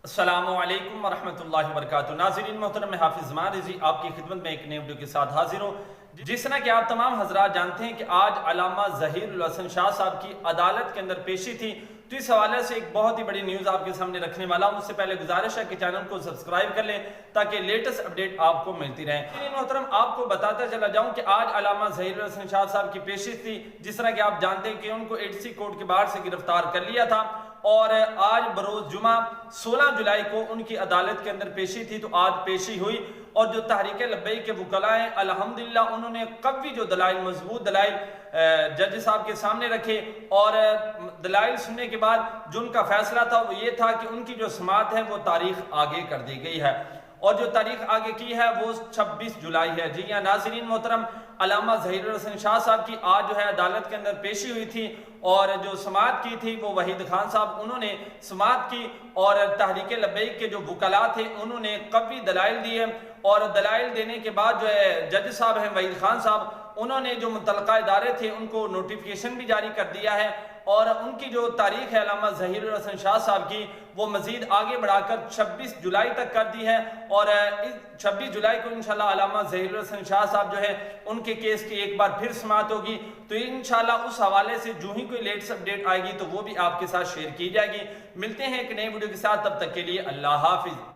السلام علیکم ورحمۃ اللہ وبرکاتہ۔ ناظرین محترم، میں حافظ زمان رضوی آپ کی خدمت میں ایک نئے ویڈیو کے ساتھ حاضر ہوں۔ جس طرح کہ آپ تمام حضرات جانتے ہیں کہ آج علامہ ظہیر الحسن شاہ صاحب کی عدالت کے اندر پیشی تھی، تو اس حوالے سے ایک بہت ہی بڑی نیوز آپ کے سامنے رکھنے والا ہوں۔ اس سے پہلے گزارش ہے کہ چینل کو سبسکرائب کر لیں تاکہ لیٹسٹ اپڈیٹ آپ کو ملتی رہے۔ محترم، آپ کو بتاتا چلا جاؤں کہ آج علامہ ظہیر الحسن شاہ صاحب کی پیشی تھی، جس طرح کہ آپ جانتے ہیں کہ ان کو ایڈی سی کورٹ کے باہر سے گرفتار کر لیا تھا، اور آج بروز جمعہ 16 جولائی کو ان کی عدالت کے اندر پیشی تھی۔ تو آج پیشی ہوئی، اور جو تحریک لبیک کے وکلاء ہیں الحمدللہ انہوں نے قوی جو دلائل، مضبوط دلائل جج صاحب کے سامنے رکھے، اور دلائل سننے کے بعد جو ان کا فیصلہ تھا وہ یہ تھا کہ ان کی جو سماعت ہے وہ تاریخ آگے کر دی گئی ہے، اور جو تاریخ آگے کی ہے وہ 26 جولائی ہے۔ جی ہاں ناظرین محترم، علامہ ظہیر الحسن شاہ صاحب کی آج جو ہے عدالت کے اندر پیشی ہوئی تھی، اور جو سماعت کی تھی وہ وحیدخان صاحب انہوں نے سماعت کی، اور تحریک لبیک کے جو وکلاء تھے انہوں نے قوی دلائل دیے، اور دلائل دینے کے بعد جو ہے جج صاحب ہیں وحیدخان صاحب، انہوں نے جو متعلقہ ادارے تھے ان کو نوٹیفیکیشن بھی جاری کر دیا ہے، اور ان کی جو تاریخ ہے علامہ ظہیر الحسن شاہ صاحب کی وہ مزید آگے بڑھا کر 26 جولائی تک کر دی ہے، اور 26 جولائی کو انشاءاللہ علامہ ظہیر الحسن شاہ صاحب جو ہے ان کے کیس کی ایک بار پھر سماعت ہوگی۔ تو انشاءاللہ اس حوالے سے جو ہی کوئی لیٹسٹ اپڈیٹ آئے گی تو وہ بھی آپ کے ساتھ شیئر کی جائے گی۔ ملتے ہیں ایک نئے ویڈیو کے ساتھ، تب تک کے لیے اللہ حافظ۔